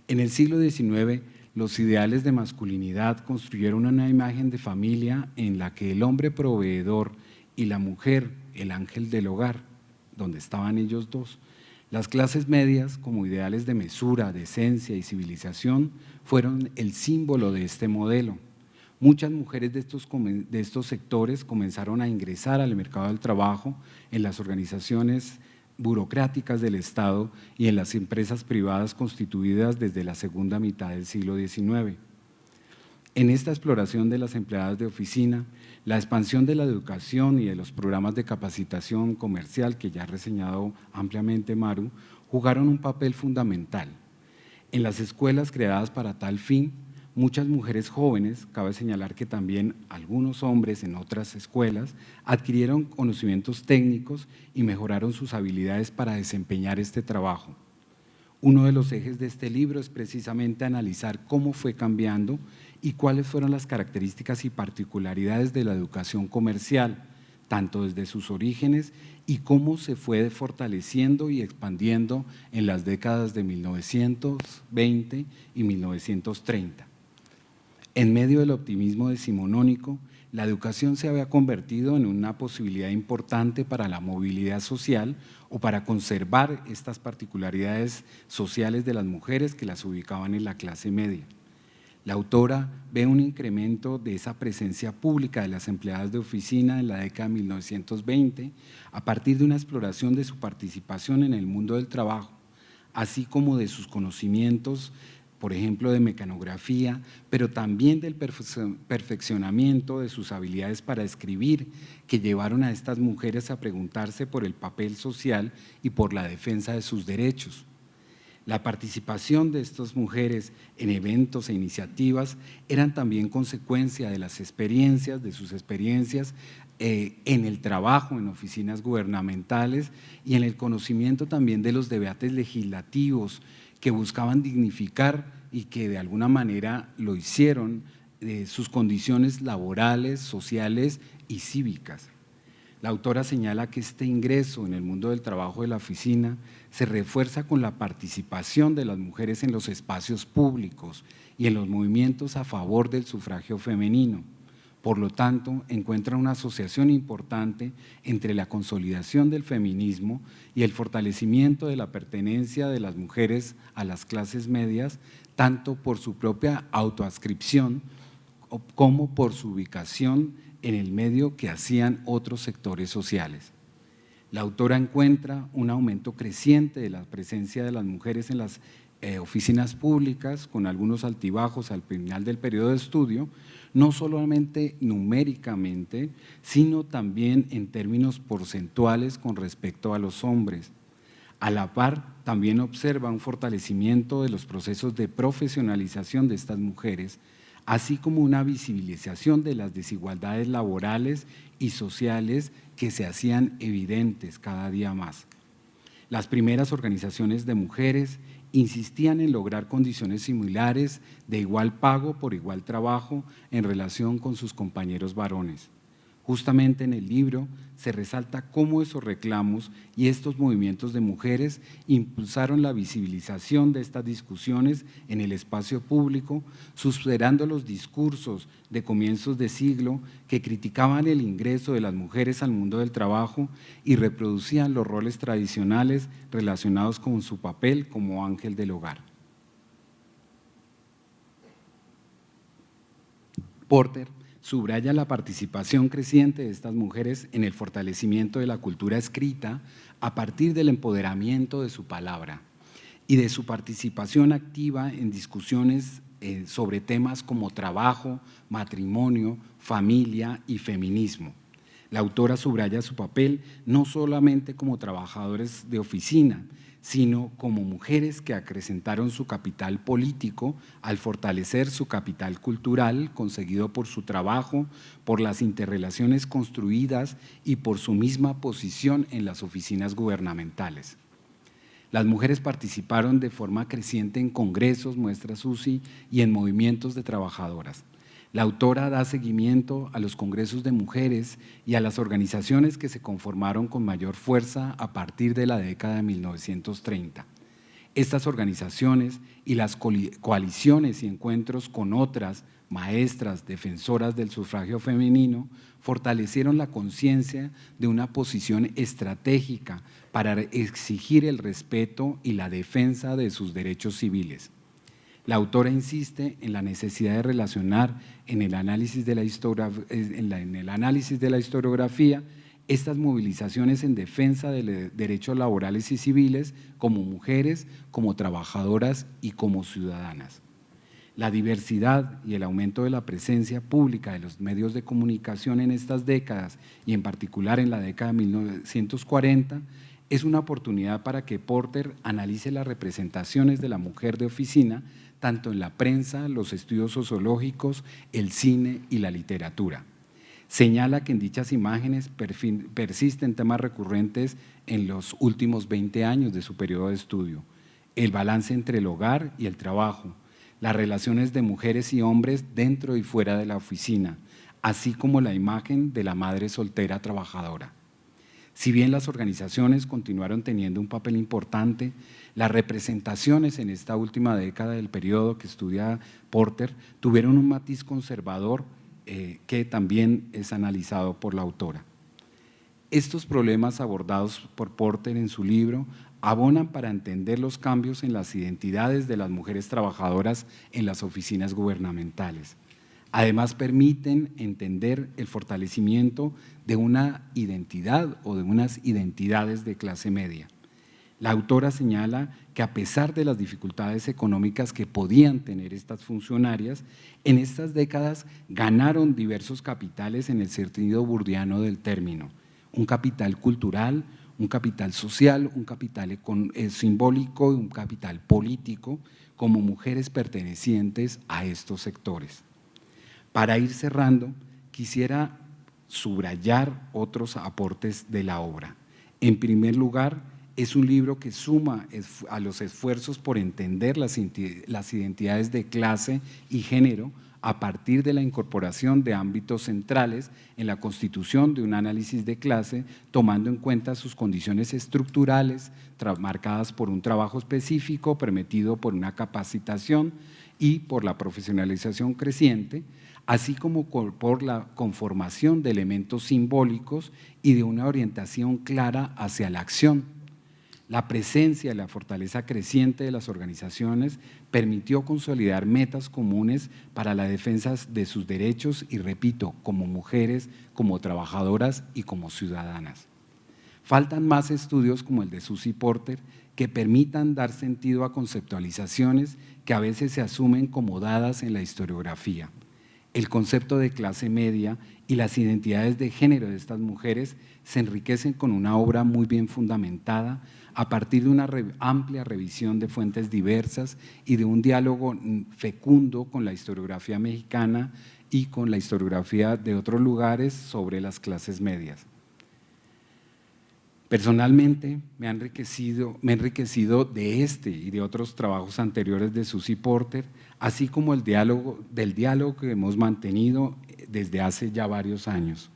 En el siglo XIX, los ideales de masculinidad construyeron una imagen de familia en la que el hombre proveedor y la mujer, el ángel del hogar, donde estaban ellos dos. Las clases medias, como ideales de mesura, decencia y civilización, fueron el símbolo de este modelo. Muchas mujeres de estos sectores comenzaron a ingresar al mercado del trabajo en las organizaciones burocráticas del Estado y en las empresas privadas constituidas desde la segunda mitad del siglo XIX. En esta exploración de las empleadas de oficina, la expansión de la educación y de los programas de capacitación comercial que ya ha reseñado ampliamente Maru, jugaron un papel fundamental. En las escuelas creadas para tal fin, muchas mujeres jóvenes, cabe señalar que también algunos hombres en otras escuelas, adquirieron conocimientos técnicos y mejoraron sus habilidades para desempeñar este trabajo. Uno de los ejes de este libro es precisamente analizar cómo fue cambiando y cuáles fueron las características y particularidades de la educación comercial, tanto desde sus orígenes y cómo se fue fortaleciendo y expandiendo en las décadas de 1920 y 1930. En medio del optimismo decimonónico, la educación se había convertido en una posibilidad importante para la movilidad social o para conservar estas particularidades sociales de las mujeres que las ubicaban en la clase media. La autora ve un incremento de esa presencia pública de las empleadas de oficina en la década de 1920 a partir de una exploración de su participación en el mundo del trabajo, así como de sus conocimientos, por ejemplo, de mecanografía, pero también del perfeccionamiento de sus habilidades para escribir, que llevaron a estas mujeres a preguntarse por el papel social y por la defensa de sus derechos. La participación de estas mujeres en eventos e iniciativas eran también consecuencia de las experiencias, de sus experiencias en el trabajo en oficinas gubernamentales y en el conocimiento también de los debates legislativos que buscaban dignificar y que de alguna manera lo hicieron sus condiciones laborales, sociales y cívicas. La autora señala que este ingreso en el mundo del trabajo de la oficina se refuerza con la participación de las mujeres en los espacios públicos y en los movimientos a favor del sufragio femenino. Por lo tanto, encuentra una asociación importante entre la consolidación del feminismo y el fortalecimiento de la pertenencia de las mujeres a las clases medias, tanto por su propia autoadscripción como por su ubicación en el medio que hacían otros sectores sociales. La autora encuentra un aumento creciente de la presencia de las mujeres en las oficinas públicas, con algunos altibajos al final del periodo de estudio, no solamente numéricamente, sino también en términos porcentuales con respecto a los hombres. A la par, también observa un fortalecimiento de los procesos de profesionalización de estas mujeres, así como una visibilización de las desigualdades laborales y sociales que se hacían evidentes cada día más. Las primeras organizaciones de mujeres insistían en lograr condiciones similares de igual pago por igual trabajo en relación con sus compañeros varones. Justamente en el libro se resalta cómo esos reclamos y estos movimientos de mujeres impulsaron la visibilización de estas discusiones en el espacio público, superando los discursos de comienzos de siglo que criticaban el ingreso de las mujeres al mundo del trabajo y reproducían los roles tradicionales relacionados con su papel como ángel del hogar. Porter subraya la participación creciente de estas mujeres en el fortalecimiento de la cultura escrita a partir del empoderamiento de su palabra y de su participación activa en discusiones sobre temas como trabajo, matrimonio, familia y feminismo. La autora subraya su papel no solamente como trabajadores de oficina, sino como mujeres que acrecentaron su capital político al fortalecer su capital cultural conseguido por su trabajo, por las interrelaciones construidas y por su misma posición en las oficinas gubernamentales. Las mujeres participaron de forma creciente en congresos, muestra Susi, y en movimientos de trabajadoras. La autora da seguimiento a los congresos de mujeres y a las organizaciones que se conformaron con mayor fuerza a partir de la década de 1930. Estas organizaciones y las coaliciones y encuentros con otras maestras defensoras del sufragio femenino fortalecieron la conciencia de una posición estratégica para exigir el respeto y la defensa de sus derechos civiles. La autora insiste en la necesidad de relacionar en el análisis de la historiografía estas movilizaciones en defensa de derechos laborales y civiles como mujeres, como trabajadoras y como ciudadanas. La diversidad y el aumento de la presencia pública de los medios de comunicación en estas décadas y en particular en la década de 1940 es una oportunidad para que Porter analice las representaciones de la mujer de oficina tanto en la prensa, los estudios sociológicos, el cine y la literatura. Señala que en dichas imágenes persisten temas recurrentes en los últimos 20 años de su periodo de estudio: el balance entre el hogar y el trabajo, las relaciones de mujeres y hombres dentro y fuera de la oficina, así como la imagen de la madre soltera trabajadora. Si bien las organizaciones continuaron teniendo un papel importante, las representaciones en esta última década del periodo que estudia Porter tuvieron un matiz conservador que también es analizado por la autora. Estos problemas abordados por Porter en su libro abonan para entender los cambios en las identidades de las mujeres trabajadoras en las oficinas gubernamentales. Además, permiten entender el fortalecimiento de una identidad o de unas identidades de clase media. La autora señala que a pesar de las dificultades económicas que podían tener estas funcionarias, en estas décadas ganaron diversos capitales en el sentido burdiano del término: un capital cultural, un capital social, un capital simbólico y un capital político como mujeres pertenecientes a estos sectores. Para ir cerrando, quisiera subrayar otros aportes de la obra. En primer lugar, es un libro que suma a los esfuerzos por entender las identidades de clase y género a partir de la incorporación de ámbitos centrales en la constitución de un análisis de clase, tomando en cuenta sus condiciones estructurales, marcadas por un trabajo específico, permitido por una capacitación y por la profesionalización creciente, así como por la conformación de elementos simbólicos y de una orientación clara hacia la acción. La presencia y la fortaleza creciente de las organizaciones permitió consolidar metas comunes para la defensa de sus derechos y, repito, como mujeres, como trabajadoras y como ciudadanas. Faltan más estudios como el de Susi Porter que permitan dar sentido a conceptualizaciones que a veces se asumen como dadas en la historiografía. El concepto de clase media y las identidades de género de estas mujeres se enriquecen con una obra muy bien fundamentada a partir de una amplia revisión de fuentes diversas y de un diálogo fecundo con la historiografía mexicana y con la historiografía de otros lugares sobre las clases medias. Personalmente me he enriquecido de este y de otros trabajos anteriores de Susi Porter, así como del diálogo que hemos mantenido desde hace ya varios años.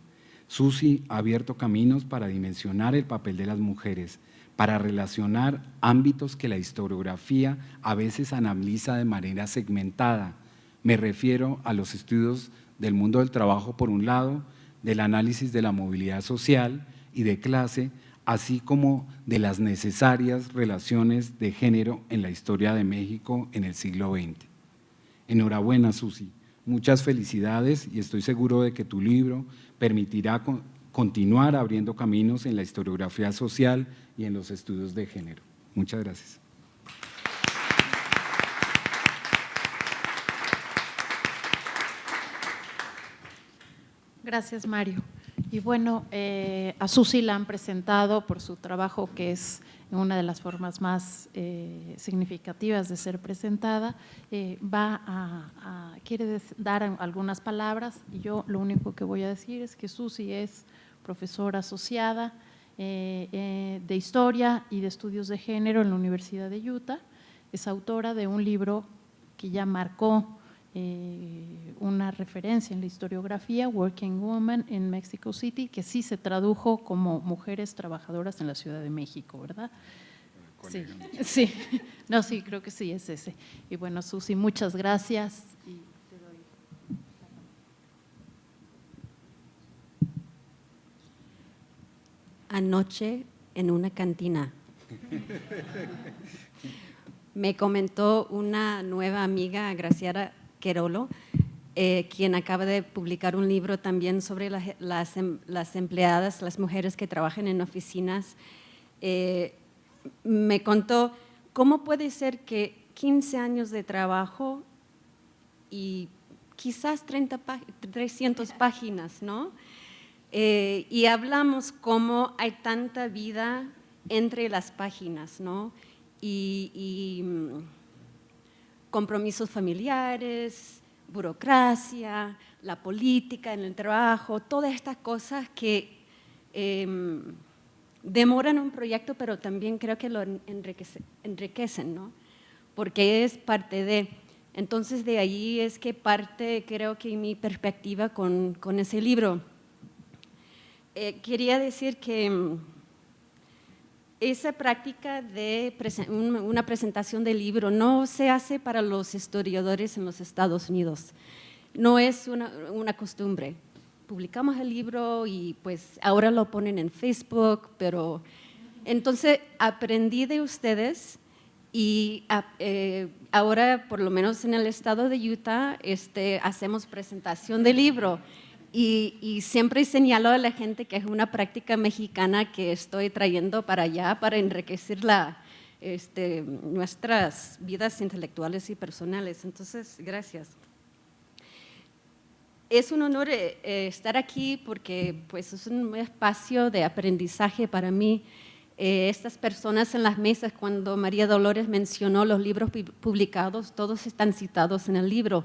Susi ha abierto caminos para dimensionar el papel de las mujeres, para relacionar ámbitos que la historiografía a veces analiza de manera segmentada. Me refiero a los estudios del mundo del trabajo por un lado, del análisis de la movilidad social y de clase, así como de las necesarias relaciones de género en la historia de México en el siglo XX. Enhorabuena, Susi, Muchas felicidades y estoy seguro de que tu libro permitirá continuar abriendo caminos en la historiografía social y en los estudios de género. Muchas gracias. Gracias, Mario. Y bueno, a Susi la han presentado por su trabajo, que es una de las formas más significativas de ser presentada. Quiere dar algunas palabras y yo lo único que voy a decir es que Susi es profesora asociada de Historia y de Estudios de Género en la Universidad de Utah. Es autora de un libro que ya marcó una referencia en la historiografía, Working Woman in Mexico City, que sí se tradujo como Mujeres Trabajadoras en la Ciudad de México, ¿verdad? Sí, sí, no, sí, creo que sí es ese. Y bueno, Susi, muchas gracias. Y te doy Anoche en una cantina me comentó una nueva amiga, Graciela Querolo, quien acaba de publicar un libro también sobre las empleadas, las mujeres que trabajan en oficinas. Me contó cómo puede ser que 15 años de trabajo y quizás 300 páginas, ¿no? Y hablamos cómo hay tanta vida entre las páginas, ¿no? Y compromisos familiares, burocracia, la política en el trabajo, todas estas cosas que demoran un proyecto, pero también creo que lo enriquecen, ¿no? Porque es parte de… Entonces, de ahí es que parte, creo que mi perspectiva con ese libro. Quería decir que esa práctica de una presentación de libro no se hace para los historiadores en los Estados Unidos. No es una costumbre. Publicamos el libro y pues ahora lo ponen en Facebook, pero entonces aprendí de ustedes y ahora por lo menos en el estado de Utah hacemos presentación de libro. Y siempre señalo a la gente que es una práctica mexicana que estoy trayendo para allá para enriquecer nuestras vidas intelectuales y personales. Entonces, gracias. Es un honor estar aquí porque pues, es un espacio de aprendizaje para mí. Estas personas en las mesas, cuando María Dolores mencionó los libros publicados, todos están citados en el libro.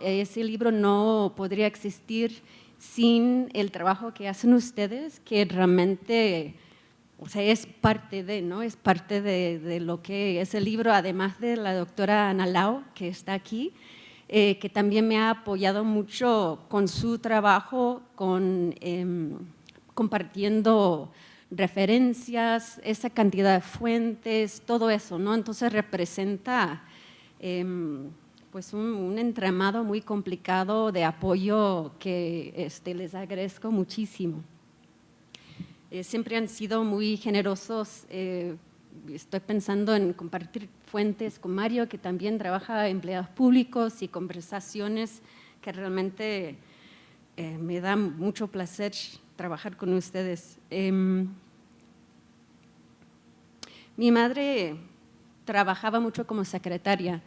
Ese libro no podría existir sin el trabajo que hacen ustedes, que realmente, o sea, es parte de, ¿no? Es parte de lo que es el libro, además de la doctora Ana Lau, que está aquí, que también me ha apoyado mucho con su trabajo, compartiendo referencias, esa cantidad de fuentes, todo eso, ¿no? Entonces representa… pues un entramado muy complicado de apoyo que les agradezco muchísimo. Siempre han sido muy generosos. Estoy pensando en compartir fuentes con Mario, que también trabaja en empleados públicos y conversaciones que realmente me da mucho placer trabajar con ustedes. Mi madre trabajaba mucho como secretaria.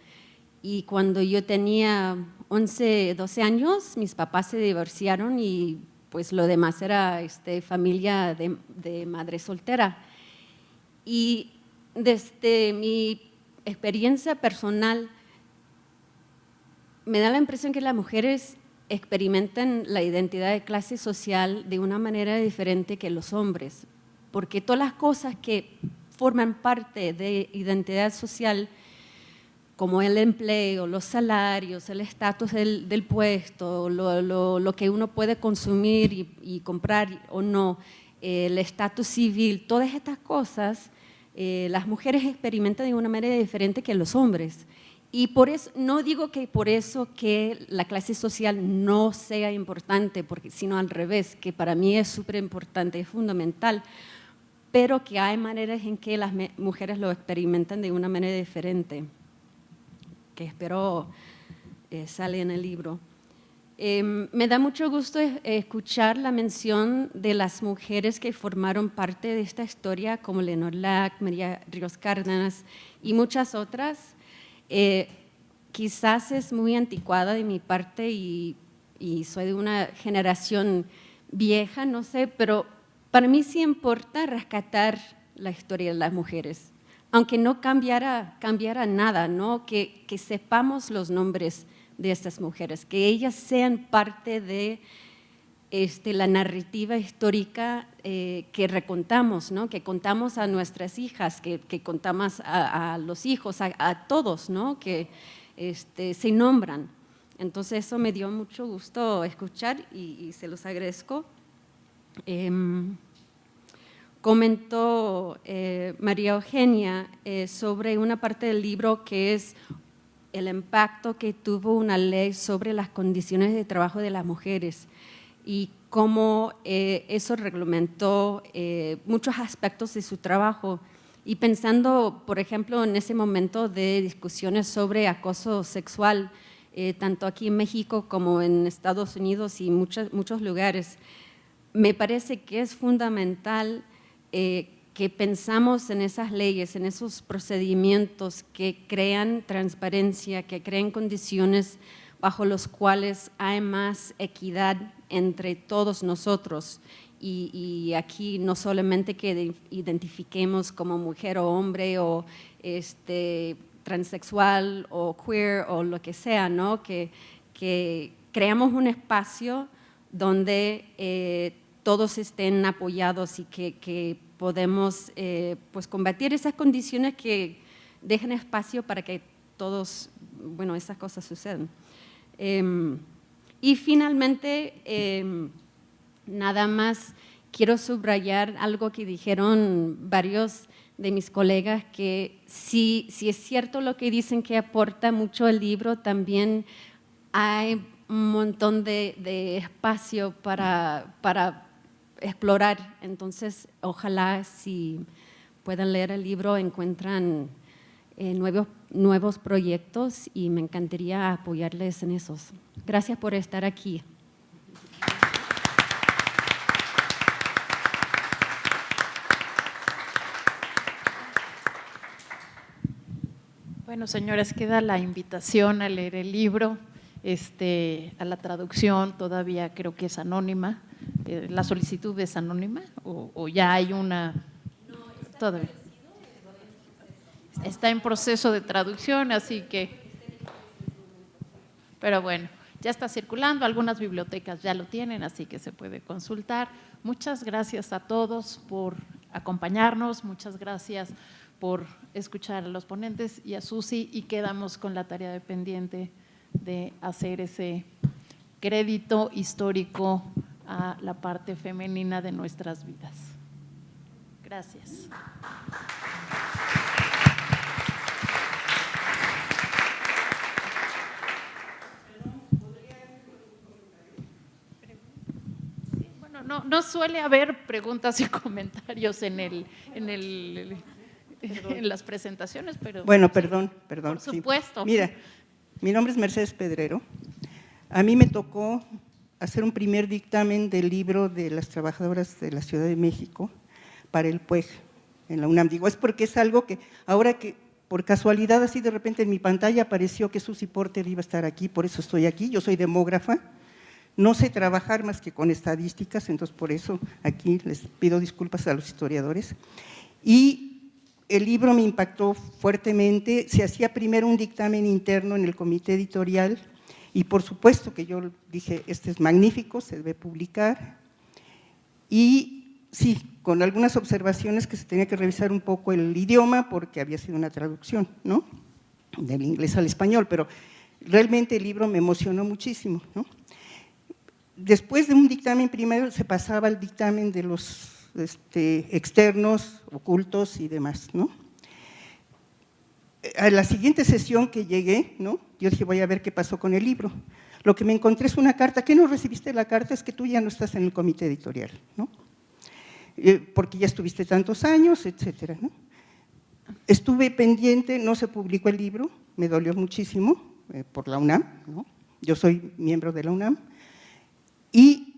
Y cuando yo tenía 11, 12 años, mis papás se divorciaron y pues lo demás era familia de madre soltera. Y desde mi experiencia personal, me da la impresión que las mujeres experimentan la identidad de clase social de una manera diferente que los hombres, porque todas las cosas que forman parte de identidad social, como el empleo, los salarios, el estatus del puesto, lo que uno puede consumir y comprar o no, el estatus civil, todas estas cosas, las mujeres experimentan de una manera diferente que los hombres. Y por eso, no digo que por eso que la clase social no sea importante, sino al revés, que para mí es súper importante, es fundamental, pero que hay maneras en que las mujeres lo experimentan de una manera diferente, que espero sale en el libro. Me da mucho gusto escuchar la mención de las mujeres que formaron parte de esta historia, como Leonor Lack, María Ríos Cárdenas y muchas otras. Quizás es muy anticuada de mi parte y soy de una generación vieja, no sé, pero para mí sí importa rescatar la historia de las mujeres, aunque no cambiara nada, ¿no? Que sepamos los nombres de estas mujeres, que ellas sean parte de la narrativa histórica que recontamos, ¿no? Que contamos a nuestras hijas, que contamos a los hijos, a todos, ¿no? Que se nombran. Entonces eso me dio mucho gusto escuchar y se los agradezco. Comentó María Eugenia sobre una parte del libro que es el impacto que tuvo una ley sobre las condiciones de trabajo de las mujeres y cómo eso reglamentó muchos aspectos de su trabajo. Y pensando, por ejemplo, en ese momento de discusiones sobre acoso sexual, tanto aquí en México como en Estados Unidos y muchos lugares, me parece que es fundamental que pensamos en esas leyes, en esos procedimientos que crean transparencia, que crean condiciones bajo los cuales hay más equidad entre todos nosotros. Y aquí no solamente que identifiquemos como mujer o hombre o transexual o queer o lo que sea, ¿no? Que creamos un espacio donde todos estén apoyados y que podemos pues combatir esas condiciones que dejen espacio para que todos, bueno, esas cosas sucedan. Y finalmente, nada más quiero subrayar algo que dijeron varios de mis colegas, que si es cierto lo que dicen que aporta mucho el libro, también hay un montón de espacio para explorar. Entonces, ojalá si puedan leer el libro encuentran nuevos proyectos y me encantaría apoyarles en esos. Gracias por estar aquí. Bueno, señoras, queda la invitación a leer el libro, a la traducción todavía creo que es anónima. ¿La solicitud es anónima o ya hay una? No, todavía. Está en proceso de traducción, así que… Pero bueno, ya está circulando, algunas bibliotecas ya lo tienen, así que se puede consultar. Muchas gracias a todos por acompañarnos, muchas gracias por escuchar a los ponentes y a Susi, y quedamos con la tarea de pendiente de hacer ese crédito histórico a la parte femenina de nuestras vidas. Gracias. No suele haber preguntas y comentarios en las presentaciones, pero… Bueno, perdón. Por supuesto. Sí. Mira, mi nombre es Mercedes Pedrero. A mí me tocó hacer un primer dictamen del libro de las trabajadoras de la Ciudad de México para el PUEG en la UNAM. Digo, es porque es algo que ahora que por casualidad así de repente en mi pantalla apareció que Susi Porter iba a estar aquí, por eso estoy aquí. Yo soy demógrafa. No sé trabajar más que con estadísticas, entonces por eso aquí les pido disculpas a los historiadores. Y el libro me impactó fuertemente. Se hacía primero un dictamen interno en el comité editorial y por supuesto que yo dije, este es magnífico, se debe publicar. Y sí, con algunas observaciones que se tenía que revisar un poco el idioma porque había sido una traducción, ¿no? Del inglés al español, pero realmente el libro me emocionó muchísimo, ¿no? Después de un dictamen primero se pasaba al dictamen de los externos, ocultos y demás, ¿no? A la siguiente sesión que llegué, ¿no? Yo dije, voy a ver qué pasó con el libro. Lo que me encontré es una carta. ¿Qué no recibiste la carta? Es que tú ya no estás en el comité editorial, ¿no? Porque ya estuviste tantos años, etcétera, ¿no? Estuve pendiente, no se publicó el libro, me dolió muchísimo. por la UNAM, ¿no? Yo soy miembro de la UNAM, y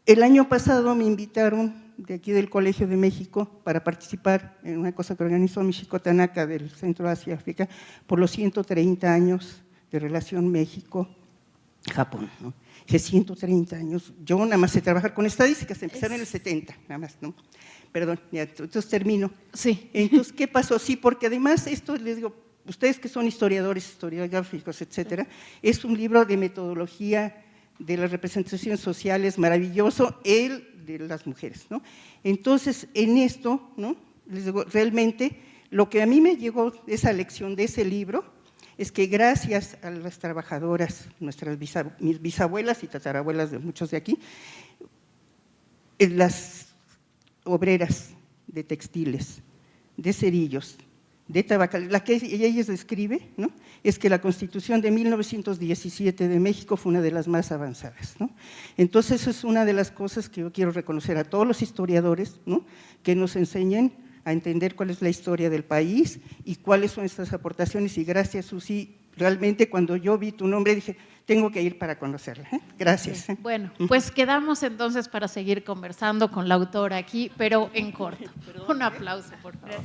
el año pasado me invitaron de aquí del Colegio de México para participar en una cosa que organizó Michiko Tanaka del Centro Asia y África por los 130 años de relación México-Japón, ¿no? Hace 130 años, yo nada más sé trabajar con estadísticas, empezaron en el 70, nada más, ¿no? Perdón, ya, entonces termino. Sí. Entonces, ¿qué pasó? Sí, porque además esto, les digo, ustedes que son historiadores, historiográficos, etcétera, es un libro de metodología de las representaciones sociales maravilloso, el de las mujeres, ¿no? Entonces, en esto, ¿no? Les digo, realmente, lo que a mí me llegó esa lección de ese libro es que gracias a las trabajadoras, mis bisabuelas y tatarabuelas de muchos de aquí, las obreras de textiles, de cerillos, de tabacales, la que ella describe, ¿no? Es que la Constitución de 1917 de México fue una de las más avanzadas, ¿no? Entonces, eso es una de las cosas que yo quiero reconocer a todos los historiadores, ¿no? Que nos enseñen a entender cuál es la historia del país y cuáles son estas aportaciones, y gracias, Susi, realmente cuando yo vi tu nombre dije, tengo que ir para conocerla, ¿eh? Gracias. Bueno, pues quedamos entonces para seguir conversando con la autora aquí, pero en corto. Un aplauso, por favor.